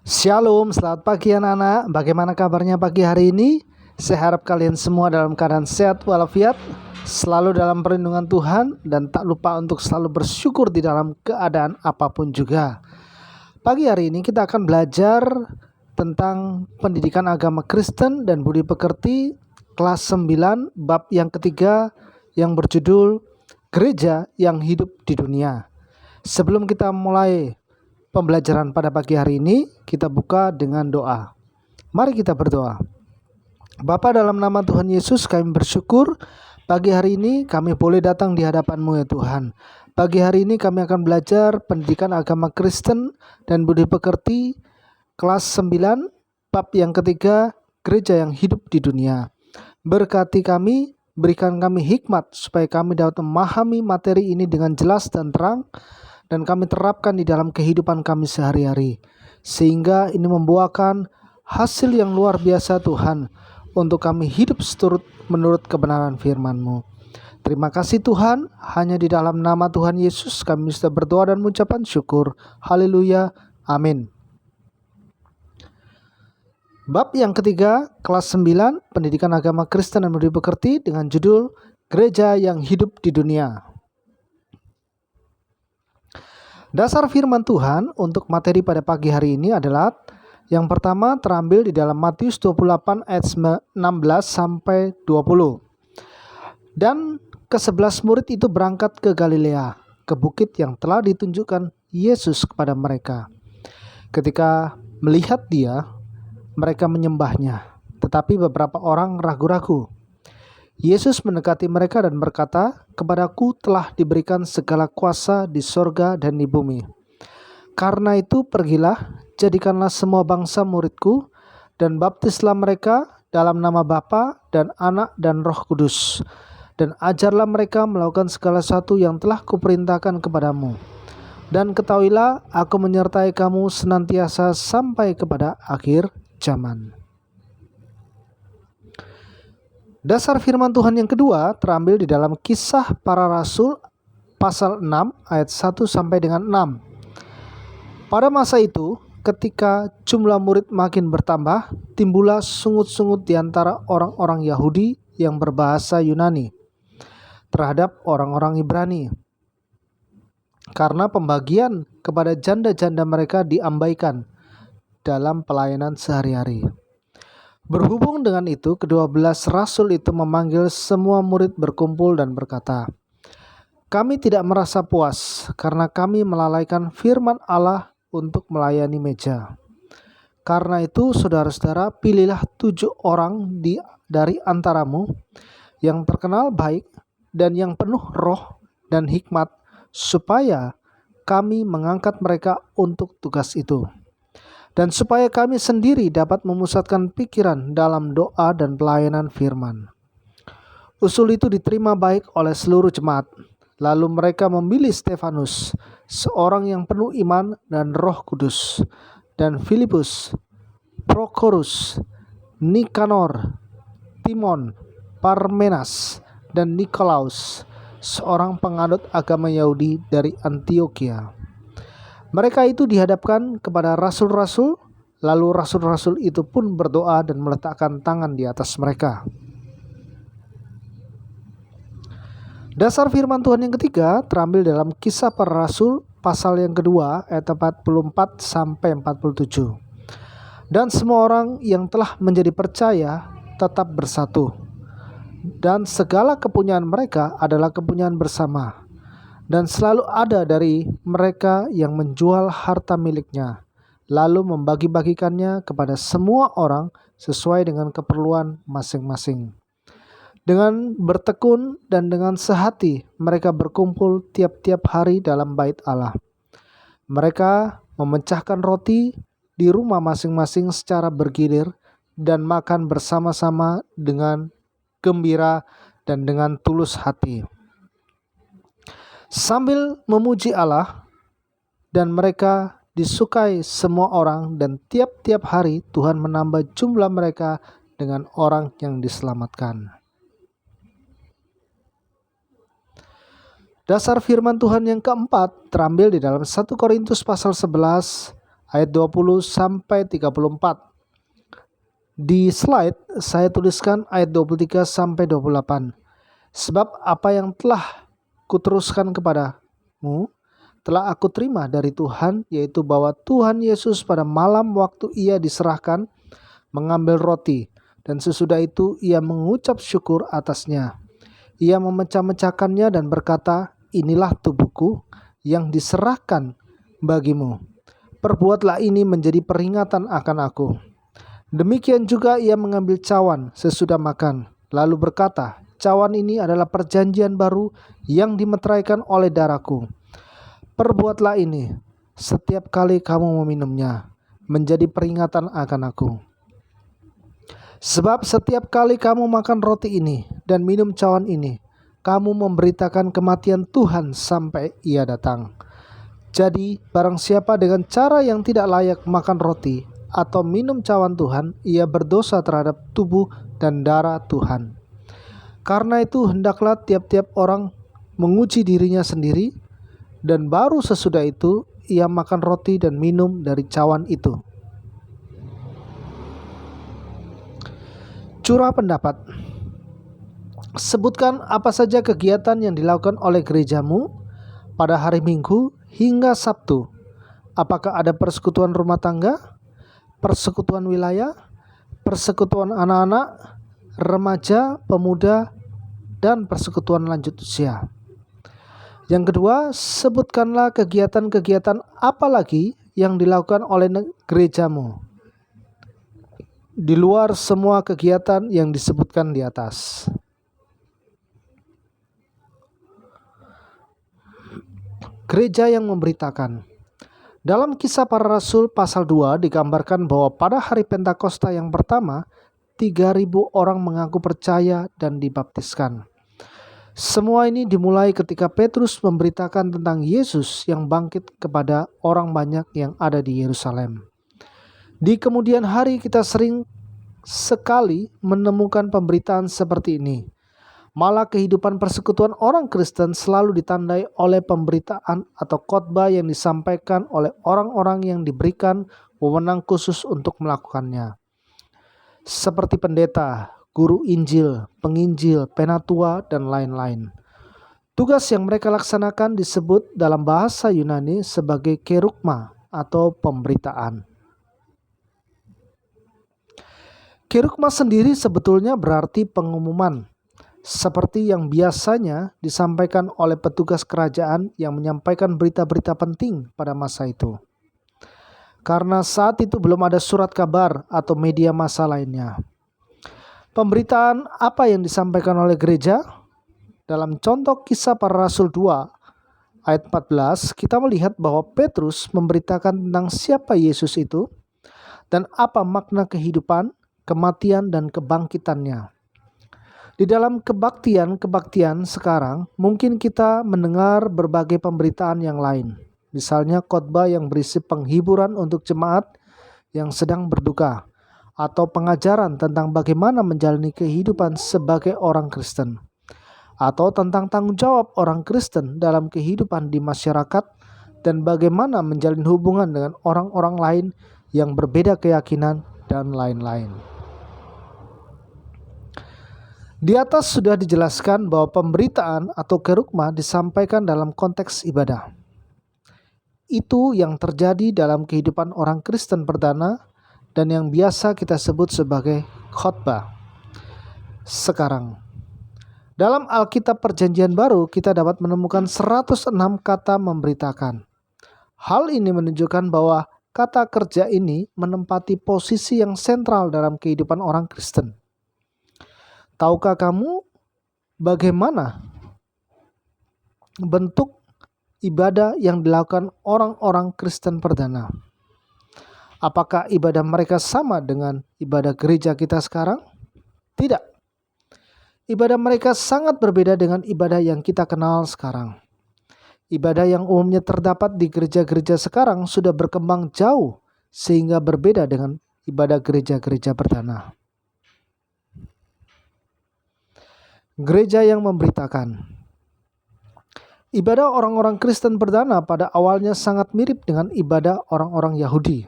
Shalom, selamat pagi anak-anak. Bagaimana kabarnya pagi hari ini? Saya harap kalian semua dalam keadaan sehat walafiat, selalu dalam perlindungan Tuhan, dan tak lupa untuk selalu bersyukur di dalam keadaan apapun juga. Pagi hari ini kita akan belajar tentang pendidikan agama Kristen dan budi pekerti kelas 9 bab yang ketiga yang berjudul Gereja yang Hidup di Dunia. Sebelum kita mulai pembelajaran pada pagi hari ini, kita buka dengan doa. Mari kita berdoa. Bapa, dalam nama Tuhan Yesus kami bersyukur pagi hari ini kami boleh datang di hadapan-Mu ya Tuhan. Pagi hari ini kami akan belajar pendidikan agama Kristen dan budi pekerti kelas 9 bab yang ketiga, Gereja yang Hidup di Dunia. Berkati kami, berikan kami hikmat supaya kami dapat memahami materi ini dengan jelas dan terang, dan kami terapkan di dalam kehidupan kami sehari-hari, sehingga ini membuahkan hasil yang luar biasa Tuhan, untuk kami hidup seturut menurut kebenaran firman-Mu. Terima kasih Tuhan, hanya di dalam nama Tuhan Yesus kami bisa berdoa dan mengucapkan syukur. Haleluya, amin. Bab yang ketiga, kelas 9, pendidikan agama Kristen dan budi pekerti dengan judul Gereja yang Hidup di Dunia. Dasar firman Tuhan untuk materi pada pagi hari ini adalah yang pertama terambil di dalam Matius 28 ayat 16 sampai 20. Dan ke-11 murid itu berangkat ke Galilea, ke bukit yang telah ditunjukkan Yesus kepada mereka. Ketika melihat Dia, mereka menyembahnya, tetapi beberapa orang ragu-ragu. Yesus mendekati mereka dan berkata, "Kepadaku telah diberikan segala kuasa di sorga dan di bumi. Karena itu pergilah, jadikanlah semua bangsa muridku, dan baptislah mereka dalam nama Bapa dan Anak dan Roh Kudus. Dan ajarlah mereka melakukan segala sesuatu yang telah kuperintahkan kepadamu. Dan ketahuilah, aku menyertai kamu senantiasa sampai kepada akhir zaman." Dasar firman Tuhan yang kedua terambil di dalam Kisah Para Rasul pasal 6 ayat 1 sampai dengan 6. Pada masa itu, ketika jumlah murid makin bertambah, timbullah sungut-sungut di antara orang-orang Yahudi yang berbahasa Yunani terhadap orang-orang Ibrani, karena pembagian kepada janda-janda mereka diabaikan dalam pelayanan sehari-hari. Berhubung dengan itu, ke-12 rasul itu memanggil semua murid berkumpul dan berkata, "Kami tidak merasa puas karena kami melalaikan firman Allah untuk melayani meja. Karena itu, saudara-saudara, pilihlah 7 orang dari antaramu yang terkenal baik dan yang penuh roh dan hikmat, supaya kami mengangkat mereka untuk tugas itu. Dan supaya kami sendiri dapat memusatkan pikiran dalam doa dan pelayanan firman." Usul itu diterima baik oleh seluruh jemaat. Lalu mereka memilih Stefanus, seorang yang penuh iman dan Roh Kudus, dan Filipus, Prokorus, Nikanor, Timon, Parmenas, dan Nikolaus, seorang penganut agama Yahudi dari Antioquia. Mereka itu dihadapkan kepada rasul-rasul, lalu rasul-rasul itu pun berdoa dan meletakkan tangan di atas mereka. Dasar firman Tuhan yang ketiga terambil dalam Kisah Para Rasul pasal yang kedua ayat 44 sampai 47. Dan semua orang yang telah menjadi percaya tetap bersatu, dan segala kepunyaan mereka adalah kepunyaan bersama. Dan selalu ada dari mereka yang menjual harta miliknya, lalu membagi-bagikannya kepada semua orang sesuai dengan keperluan masing-masing. Dengan bertekun dan dengan sehati mereka berkumpul tiap-tiap hari dalam bait Allah. Mereka memecahkan roti di rumah masing-masing secara bergilir dan makan bersama-sama dengan gembira dan dengan tulus hati, sambil memuji Allah, dan mereka disukai semua orang, dan tiap-tiap hari Tuhan menambah jumlah mereka dengan orang yang diselamatkan. Dasar firman Tuhan yang keempat terambil di dalam 1 Korintus pasal 11 ayat 20 sampai 34. Di slide saya tuliskan ayat 23 sampai 28. Sebab apa yang telah kuteruskan kepadamu telah aku terima dari Tuhan, yaitu bahwa Tuhan Yesus pada malam waktu ia diserahkan mengambil roti, dan sesudah itu ia mengucap syukur atasnya. Ia memecah-mecahkannya dan berkata, inilah tubuhku yang diserahkan bagimu. Perbuatlah ini menjadi peringatan akan aku. Demikian juga ia mengambil cawan sesudah makan, lalu berkata, cawan ini adalah perjanjian baru yang dimeteraikan oleh darahku. Perbuatlah ini setiap kali kamu meminumnya, menjadi peringatan akan aku. Sebab setiap kali kamu makan roti ini dan minum cawan ini, kamu memberitakan kematian Tuhan sampai ia datang. Jadi barang siapa dengan cara yang tidak layak makan roti atau minum cawan Tuhan, ia berdosa terhadap tubuh dan darah Tuhan. Karena itu hendaklah tiap-tiap orang menguji dirinya sendiri, dan baru sesudah itu ia makan roti dan minum dari cawan itu. Curah pendapat. Sebutkan apa saja kegiatan yang dilakukan oleh gerejamu pada hari Minggu hingga Sabtu. Apakah ada persekutuan rumah tangga, persekutuan wilayah, persekutuan anak-anak, remaja, pemuda, dan persekutuan lanjut usia? Yang kedua, sebutkanlah kegiatan-kegiatan apa lagi yang dilakukan oleh gerejamu di luar semua kegiatan yang disebutkan di atas. Gereja yang memberitakan. Dalam Kisah Para Rasul pasal 2 digambarkan bahwa pada hari Pentakosta yang pertama, 3.000 orang mengaku percaya dan dibaptiskan. Semua ini dimulai ketika Petrus memberitakan tentang Yesus yang bangkit kepada orang banyak yang ada di Yerusalem. Di kemudian hari kita sering sekali menemukan pemberitaan seperti ini. Malah kehidupan persekutuan orang Kristen selalu ditandai oleh pemberitaan atau khotbah yang disampaikan oleh orang-orang yang diberikan wewenang khusus untuk melakukannya. Seperti pendeta, guru Injil, penginjil, penatua, dan lain-lain. Tugas yang mereka laksanakan disebut dalam bahasa Yunani sebagai kerugma atau pemberitaan. Kerugma sendiri sebetulnya berarti pengumuman, seperti yang biasanya disampaikan oleh petugas kerajaan yang menyampaikan berita-berita penting pada masa itu. Karena saat itu belum ada surat kabar atau media massa lainnya. Pemberitaan apa yang disampaikan oleh gereja? Dalam contoh Kisah Para Rasul 2 ayat 14, kita melihat bahwa Petrus memberitakan tentang siapa Yesus itu dan apa makna kehidupan, kematian, dan kebangkitannya. Di dalam kebaktian sekarang, mungkin kita mendengar berbagai pemberitaan yang lain. Misalnya khotbah yang berisi penghiburan untuk jemaat yang sedang berduka, atau pengajaran tentang bagaimana menjalani kehidupan sebagai orang Kristen, atau tentang tanggung jawab orang Kristen dalam kehidupan di masyarakat dan bagaimana menjalin hubungan dengan orang-orang lain yang berbeda keyakinan dan lain-lain. Di atas sudah dijelaskan bahwa pemberitaan atau kerugma disampaikan dalam konteks ibadah. Itu yang terjadi dalam kehidupan orang Kristen perdana dan yang biasa kita sebut sebagai khotbah. Sekarang, dalam Alkitab Perjanjian Baru kita dapat menemukan 106 kata memberitakan. Hal ini menunjukkan bahwa kata kerja ini menempati posisi yang sentral dalam kehidupan orang Kristen. Tahukah kamu bagaimana bentuk ibadah yang dilakukan orang-orang Kristen perdana? Apakah ibadah mereka sama dengan ibadah gereja kita sekarang? Tidak. Ibadah mereka sangat berbeda dengan ibadah yang kita kenal sekarang. Ibadah yang umumnya terdapat di gereja-gereja sekarang sudah berkembang jauh sehingga berbeda dengan ibadah gereja-gereja perdana. Gereja yang memberitakan. Ibadah orang-orang Kristen perdana pada awalnya sangat mirip dengan ibadah orang-orang Yahudi.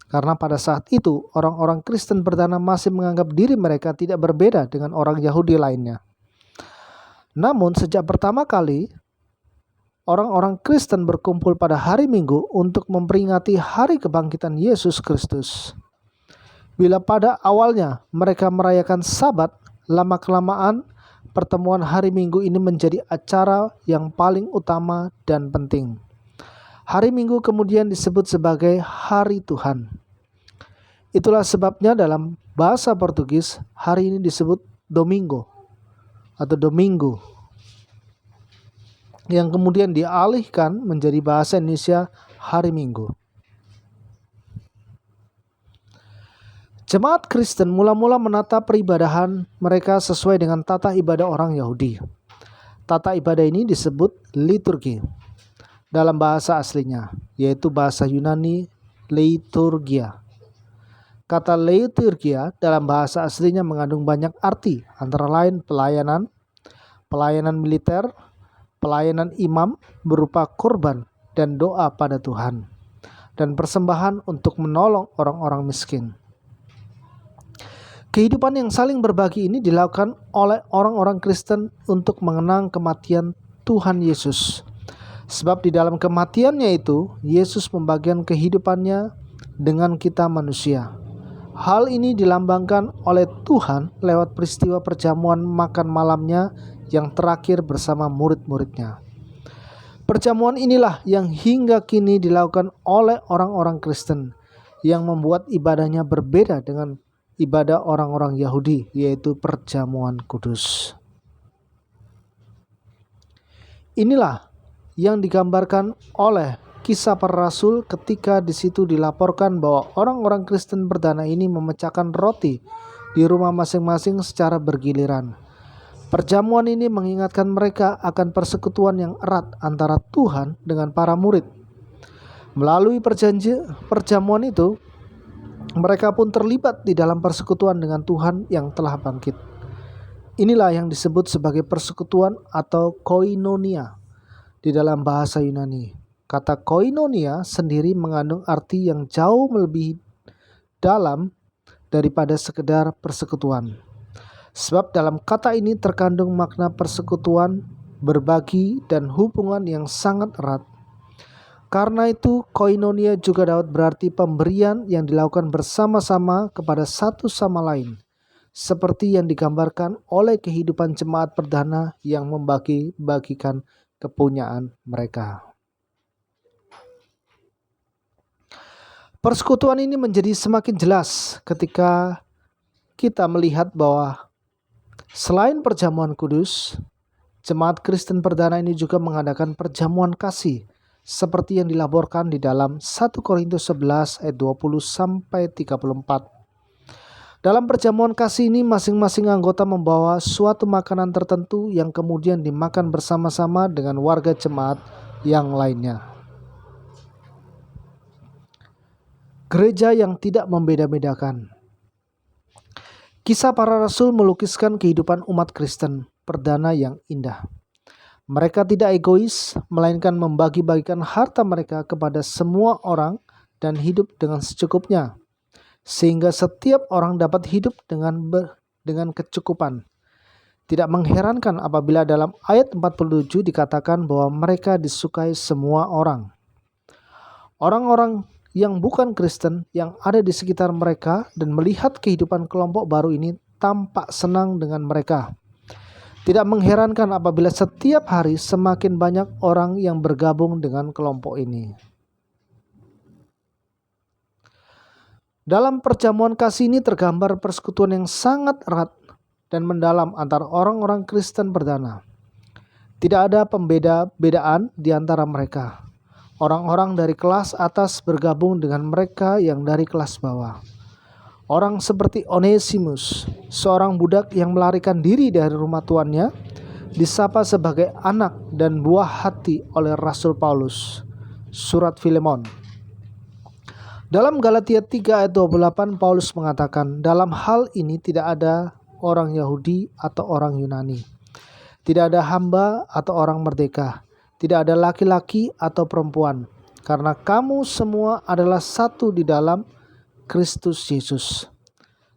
Karena pada saat itu, orang-orang Kristen perdana masih menganggap diri mereka tidak berbeda dengan orang Yahudi lainnya. Namun, sejak pertama kali orang-orang Kristen berkumpul pada hari Minggu untuk memperingati hari kebangkitan Yesus Kristus. Bila pada awalnya mereka merayakan Sabat, lama-kelamaan pertemuan hari Minggu ini menjadi acara yang paling utama dan penting. Hari Minggu kemudian disebut sebagai Hari Tuhan. Itulah sebabnya dalam bahasa Portugis hari ini disebut Domingo atau Domingo, yang kemudian dialihkan menjadi bahasa Indonesia Hari Minggu. Jemaat Kristen mula-mula menata peribadahan mereka sesuai dengan tata ibadah orang Yahudi. Tata ibadah ini disebut liturgi dalam bahasa aslinya, yaitu bahasa Yunani liturgia. Kata liturgia dalam bahasa aslinya mengandung banyak arti, antara lain pelayanan militer, pelayanan imam berupa korban dan doa pada Tuhan, dan persembahan untuk menolong orang-orang miskin. Kehidupan yang saling berbagi ini dilakukan oleh orang-orang Kristen untuk mengenang kematian Tuhan Yesus. Sebab di dalam kematiannya itu, Yesus membagikan kehidupannya dengan kita manusia. Hal ini dilambangkan oleh Tuhan lewat peristiwa perjamuan makan malamnya yang terakhir bersama murid-muridnya. Perjamuan inilah yang hingga kini dilakukan oleh orang-orang Kristen, yang membuat ibadahnya berbeda dengan ibadah orang-orang Yahudi, yaitu perjamuan kudus. Inilah yang digambarkan oleh Kisah Para Rasul ketika di situ dilaporkan bahwa orang-orang Kristen perdana ini memecahkan roti di rumah masing-masing secara bergiliran. Perjamuan ini mengingatkan mereka akan persekutuan yang erat antara Tuhan dengan para murid. Melalui perjamuan itu, mereka pun terlibat di dalam persekutuan dengan Tuhan yang telah bangkit. Inilah yang disebut sebagai persekutuan atau koinonia di dalam bahasa Yunani. Kata koinonia sendiri mengandung arti yang jauh lebih dalam daripada sekedar persekutuan. Sebab dalam kata ini terkandung makna persekutuan, berbagi, dan hubungan yang sangat erat. Karena itu, koinonia juga dapat berarti pemberian yang dilakukan bersama-sama kepada satu sama lain, seperti yang digambarkan oleh kehidupan jemaat perdana yang membagi-bagikan kepunyaan mereka. Persekutuan ini menjadi semakin jelas ketika kita melihat bahwa selain perjamuan kudus, jemaat Kristen perdana ini juga mengadakan perjamuan kasih, seperti yang dilaporkan di dalam 1 Korintus 11 ayat 20 sampai 34. Dalam perjamuan kasih ini masing-masing anggota membawa suatu makanan tertentu yang kemudian dimakan bersama-sama dengan warga jemaat yang lainnya. Gereja yang tidak membeda-bedakan. Kisah Para Rasul melukiskan kehidupan umat Kristen perdana yang indah. Mereka tidak egois, melainkan membagi-bagikan harta mereka kepada semua orang dan hidup dengan secukupnya, sehingga setiap orang dapat hidup dengan kecukupan. Tidak mengherankan apabila dalam ayat 47 dikatakan bahwa mereka disukai semua orang. Orang-orang yang bukan Kristen yang ada di sekitar mereka dan melihat kehidupan kelompok baru ini tampak senang dengan mereka. Tidak mengherankan apabila setiap hari semakin banyak orang yang bergabung dengan kelompok ini. Dalam perjamuan kasih ini tergambar persekutuan yang sangat erat dan mendalam antara orang-orang Kristen perdana. Tidak ada pembeda-bedaan di antara mereka. Orang-orang dari kelas atas bergabung dengan mereka yang dari kelas bawah. Orang seperti Onesimus, seorang budak yang melarikan diri dari rumah tuannya, disapa sebagai anak dan buah hati oleh Rasul Paulus. Surat Filemon. Dalam Galatia 3 ayat 28, Paulus mengatakan, dalam hal ini tidak ada orang Yahudi atau orang Yunani, tidak ada hamba atau orang merdeka, Tidak ada laki-laki atau perempuan, karena kamu semua adalah satu di dalam Kristus Yesus.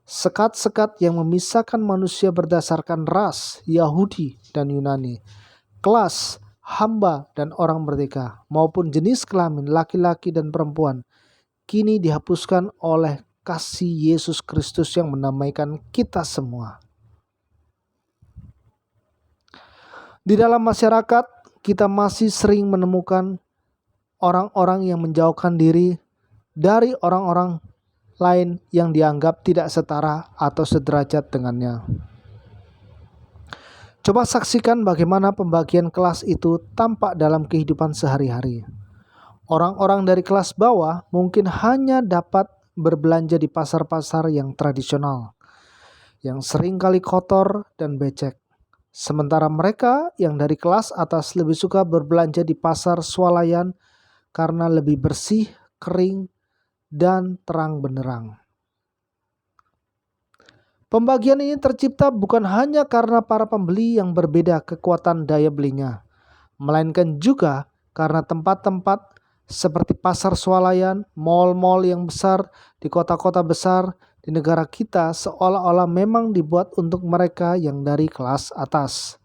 Sekat-sekat yang memisahkan manusia berdasarkan ras, Yahudi dan Yunani, kelas, hamba dan orang merdeka, maupun jenis kelamin laki-laki dan perempuan, kini dihapuskan oleh kasih Yesus Kristus yang mendamaikan kita semua. Di dalam masyarakat, kita masih sering menemukan orang-orang yang menjauhkan diri dari orang-orang lain yang dianggap tidak setara atau sederajat dengannya. Coba saksikan bagaimana pembagian kelas itu tampak dalam kehidupan sehari-hari. Orang-orang dari kelas bawah mungkin hanya dapat berbelanja di pasar-pasar yang tradisional, yang seringkali kotor dan becek. Sementara mereka yang dari kelas atas lebih suka berbelanja di pasar swalayan karena lebih bersih, kering, dan terang benderang. Pembagian ini tercipta bukan hanya karena para pembeli yang berbeda kekuatan daya belinya, melainkan juga karena tempat-tempat seperti pasar swalayan, mal-mal yang besar di kota-kota besar di negara kita seolah-olah memang dibuat untuk mereka yang dari kelas atas.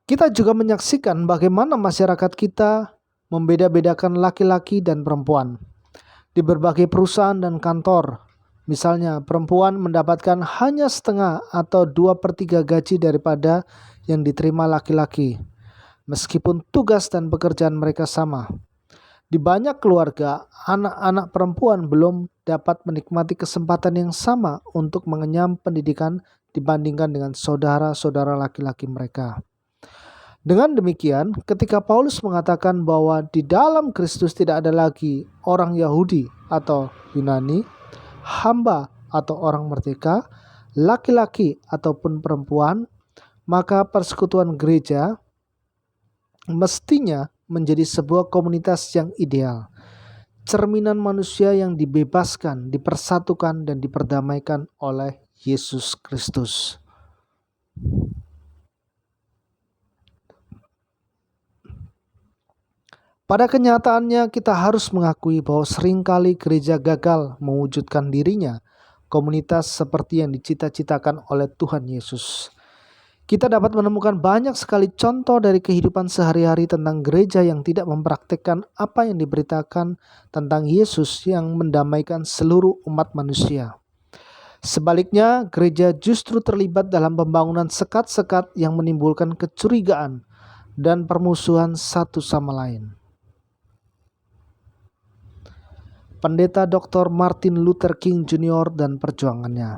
Kita juga menyaksikan bagaimana masyarakat kita membeda-bedakan laki-laki dan perempuan. Di berbagai perusahaan dan kantor, misalnya perempuan mendapatkan hanya setengah atau 2/3 gaji daripada yang diterima laki-laki, meskipun tugas dan pekerjaan mereka sama. Di banyak keluarga, anak-anak perempuan belum dapat menikmati kesempatan yang sama untuk mengenyam pendidikan dibandingkan dengan saudara-saudara laki-laki mereka. Dengan demikian, ketika Paulus mengatakan bahwa di dalam Kristus tidak ada lagi orang Yahudi atau Yunani, hamba atau orang merdeka, laki-laki ataupun perempuan, maka persekutuan gereja mestinya menjadi sebuah komunitas yang ideal, cerminan manusia yang dibebaskan, dipersatukan, dan diperdamaikan oleh Yesus Kristus. Pada kenyataannya kita harus mengakui bahwa seringkali gereja gagal mewujudkan dirinya komunitas seperti yang dicita-citakan oleh Tuhan Yesus. Kita dapat menemukan banyak sekali contoh dari kehidupan sehari-hari tentang gereja yang tidak mempraktikkan apa yang diberitakan tentang Yesus yang mendamaikan seluruh umat manusia. Sebaliknya, gereja justru terlibat dalam pembangunan sekat-sekat yang menimbulkan kecurigaan dan permusuhan satu sama lain. Pendeta Dr. Martin Luther King Jr. dan perjuangannya.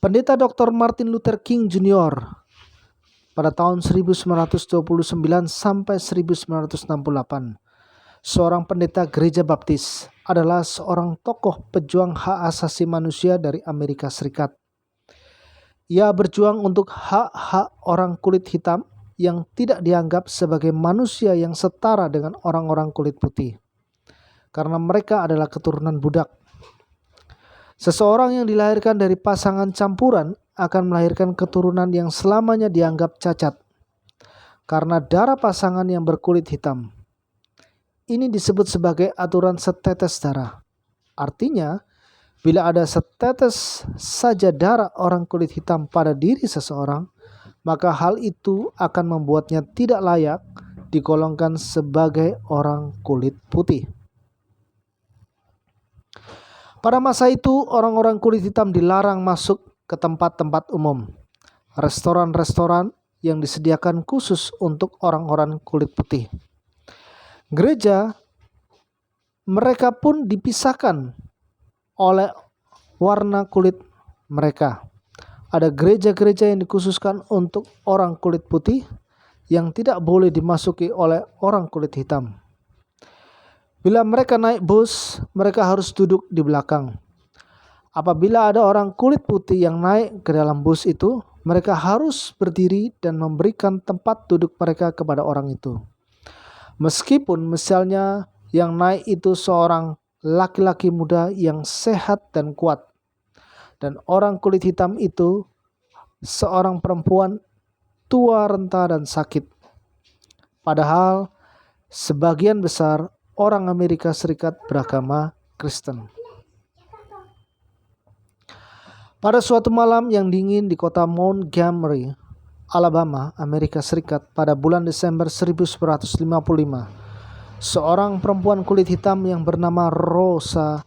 Pendeta Dr. Martin Luther King Jr. pada tahun 1929 sampai 1968, seorang pendeta gereja baptis, adalah seorang tokoh pejuang hak asasi manusia dari Amerika Serikat. Ia berjuang untuk hak-hak orang kulit hitam yang tidak dianggap sebagai manusia yang setara dengan orang-orang kulit putih, karena mereka adalah keturunan budak. Seseorang yang dilahirkan dari pasangan campuran akan melahirkan keturunan yang selamanya dianggap cacat karena darah pasangan yang berkulit hitam. Ini disebut sebagai aturan setetes darah. Artinya, bila ada setetes saja darah orang kulit hitam pada diri seseorang, maka hal itu akan membuatnya tidak layak digolongkan sebagai orang kulit putih. Pada masa itu, orang-orang kulit hitam dilarang masuk ke tempat-tempat umum, restoran-restoran yang disediakan khusus untuk orang-orang kulit putih. Gereja mereka pun dipisahkan oleh warna kulit mereka. Ada gereja-gereja yang dikhususkan untuk orang kulit putih yang tidak boleh dimasuki oleh orang kulit hitam. Bila mereka naik bus, mereka harus duduk di belakang. Apabila ada orang kulit putih yang naik ke dalam bus itu, mereka harus berdiri dan memberikan tempat duduk mereka kepada orang itu. Meskipun misalnya yang naik itu seorang laki-laki muda yang sehat dan kuat, Dan orang kulit hitam itu seorang perempuan tua, renta, dan sakit. Padahal sebagian besar orang Amerika Serikat beragama Kristen. Pada suatu malam yang dingin di kota Montgomery, Alabama, Amerika Serikat pada bulan Desember 1955, seorang perempuan kulit hitam yang bernama Rosa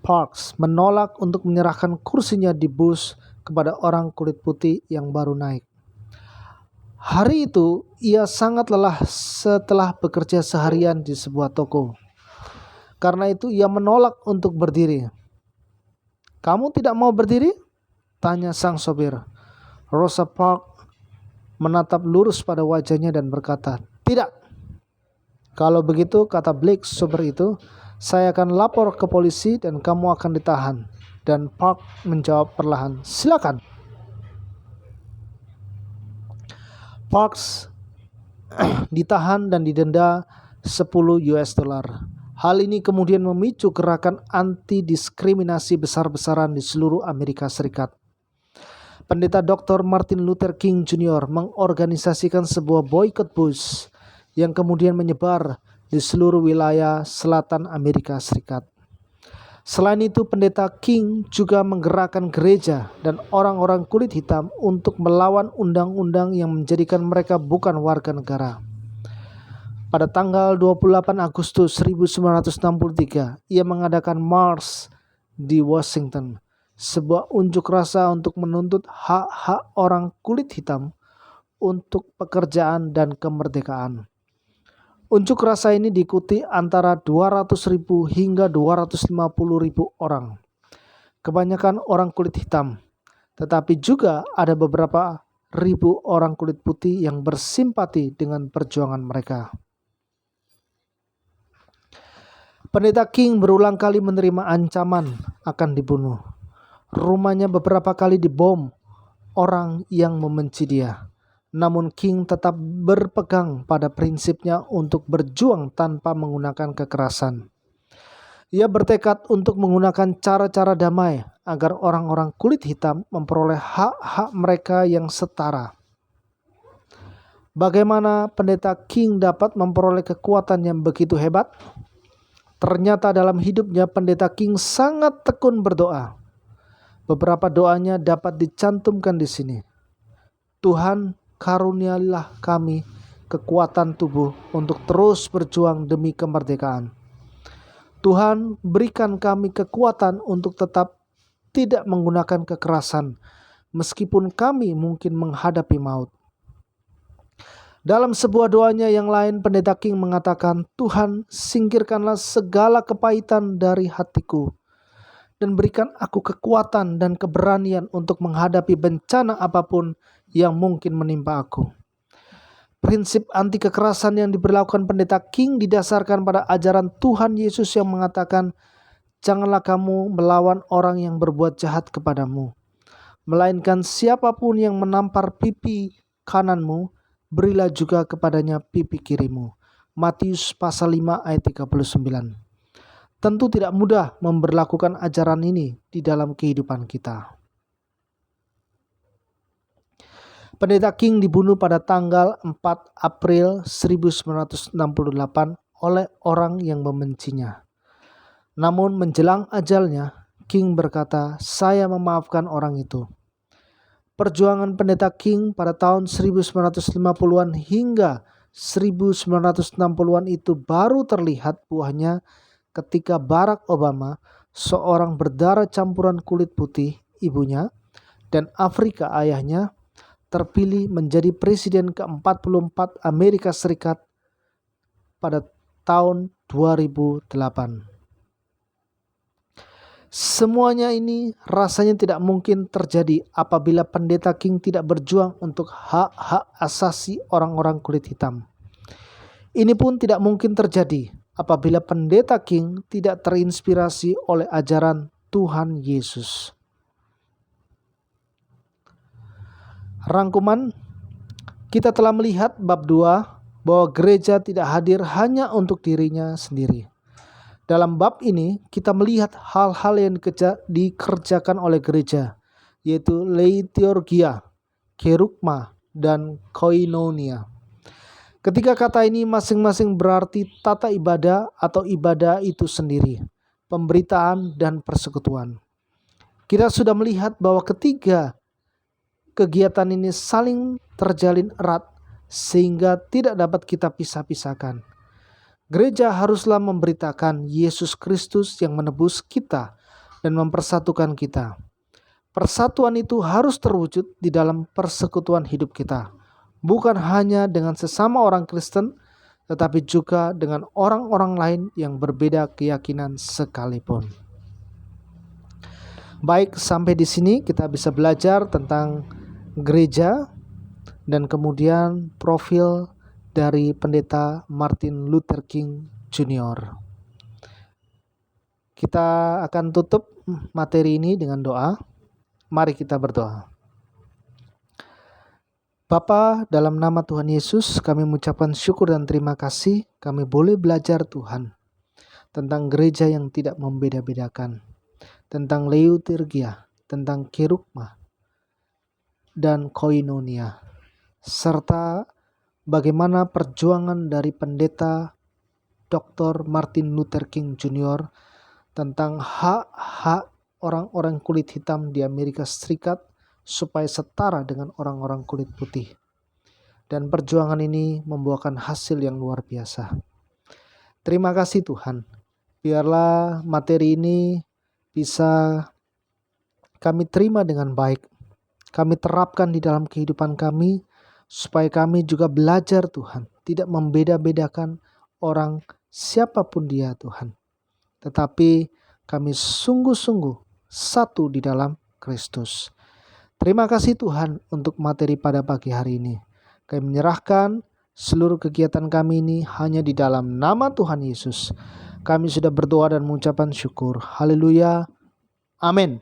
Parks menolak untuk menyerahkan kursinya di bus kepada orang kulit putih yang baru naik. Hari itu, ia sangat lelah setelah bekerja seharian di sebuah toko. Karena itu, ia menolak untuk berdiri. "Kamu tidak mau berdiri?" tanya sang sopir. Rosa Parks menatap lurus pada wajahnya dan berkata, "Tidak." "Kalau begitu," kata Blake, sopir itu, "saya akan lapor ke polisi dan kamu akan ditahan." Dan Park menjawab perlahan, "Silakan." Parks ditahan dan didenda $10. Hal ini kemudian memicu gerakan anti-diskriminasi besar-besaran di seluruh Amerika Serikat. Pendeta Dr. Martin Luther King Jr. mengorganisasikan sebuah boikot bus yang kemudian menyebar di seluruh wilayah selatan Amerika Serikat. Selain itu, pendeta King juga menggerakkan gereja dan orang-orang kulit hitam untuk melawan undang-undang yang menjadikan mereka bukan warga negara. Pada tanggal 28 Agustus 1963, ia mengadakan Mars di Washington, sebuah unjuk rasa untuk menuntut hak-hak orang kulit hitam untuk pekerjaan dan kemerdekaan. Unjuk rasa ini diikuti antara 200.000 hingga 250.000 orang. Kebanyakan orang kulit hitam, tetapi juga ada beberapa ribu orang kulit putih yang bersimpati dengan perjuangan mereka. Pendeta King berulang kali menerima ancaman akan dibunuh. Rumahnya beberapa kali dibom orang yang membenci dia. Namun King tetap berpegang pada prinsipnya untuk berjuang tanpa menggunakan kekerasan. Ia bertekad untuk menggunakan cara-cara damai agar orang-orang kulit hitam memperoleh hak-hak mereka yang setara. Bagaimana pendeta King dapat memperoleh kekuatan yang begitu hebat? Ternyata dalam hidupnya pendeta King sangat tekun berdoa. Beberapa doanya dapat dicantumkan di sini. "Tuhan, karunialah kami kekuatan tubuh untuk terus berjuang demi kemerdekaan. Tuhan, berikan kami kekuatan untuk tetap tidak menggunakan kekerasan, meskipun kami mungkin menghadapi maut." Dalam sebuah doanya yang lain, pendeta King mengatakan, "Tuhan, singkirkanlah segala kepahitan dari hatiku dan berikan aku kekuatan dan keberanian untuk menghadapi bencana apapun yang mungkin menimpa aku." Prinsip anti kekerasan yang diberlakukan pendeta King didasarkan pada ajaran Tuhan Yesus yang mengatakan, "Janganlah kamu melawan orang yang berbuat jahat kepadamu, melainkan siapapun yang menampar pipi kananmu, berilah juga kepadanya pipi kirimu." Matius pasal 5 ayat 39. Tentu tidak mudah memberlakukan ajaran ini di dalam kehidupan kita. Pendeta King dibunuh pada tanggal 4 April 1968 oleh orang yang membencinya. Namun menjelang ajalnya, King berkata, "Saya memaafkan orang itu." Perjuangan pendeta King pada tahun 1950-an hingga 1960-an itu baru terlihat buahnya ketika Barack Obama, seorang berdarah campuran kulit putih ibunya dan Afrika ayahnya, terpilih menjadi presiden ke-44 Amerika Serikat pada tahun 2008. Semuanya ini rasanya tidak mungkin terjadi apabila pendeta King tidak berjuang untuk hak-hak asasi orang-orang kulit hitam. Ini pun tidak mungkin terjadi apabila pendeta King tidak terinspirasi oleh ajaran Tuhan Yesus. Rangkuman, kita telah melihat bab 2 bahwa gereja tidak hadir hanya untuk dirinya sendiri, Dalam bab ini kita melihat hal-hal yang dikerjakan oleh gereja, yaitu liturgia, kerugma, dan koinonia. Ketiga kata ini masing-masing berarti tata ibadah atau ibadah itu sendiri, pemberitaan dan persekutuan. Kita sudah melihat bahwa ketiga kegiatan ini saling terjalin erat sehingga tidak dapat kita pisah-pisahkan. Gereja haruslah memberitakan Yesus Kristus yang menebus kita dan mempersatukan kita. Persatuan itu harus terwujud di dalam persekutuan hidup kita, bukan hanya dengan sesama orang Kristen, tetapi juga dengan orang-orang lain yang berbeda keyakinan sekalipun. Baik, sampai di sini kita bisa belajar tentang gereja dan kemudian profil dari pendeta Martin Luther King Jr. Kita akan tutup materi ini dengan doa. Mari kita berdoa. Bapa, dalam nama Tuhan Yesus, kami mengucapkan syukur dan terima kasih kami boleh belajar Tuhan tentang gereja yang tidak membeda-bedakan, tentang liturgia, tentang kerugma, dan koinonia, serta bagaimana perjuangan dari pendeta Dr. Martin Luther King Jr. tentang hak-hak orang-orang kulit hitam di Amerika Serikat supaya setara dengan orang-orang kulit putih. Dan perjuangan ini membuahkan hasil yang luar biasa. Terima kasih Tuhan. Biarlah materi ini bisa kami terima dengan baik. Kami terapkan di dalam kehidupan kami supaya kami juga belajar Tuhan, tidak membeda-bedakan orang siapapun dia Tuhan. Tetapi kami sungguh-sungguh satu di dalam Kristus. Terima kasih Tuhan untuk materi pada pagi hari ini. Kami menyerahkan seluruh kegiatan kami ini hanya di dalam nama Tuhan Yesus. Kami sudah berdoa dan mengucapkan syukur. Haleluya. Amin.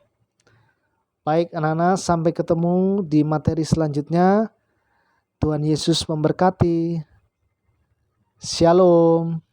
Baik anak-anak, sampai ketemu di materi selanjutnya. Tuhan Yesus memberkati. Shalom.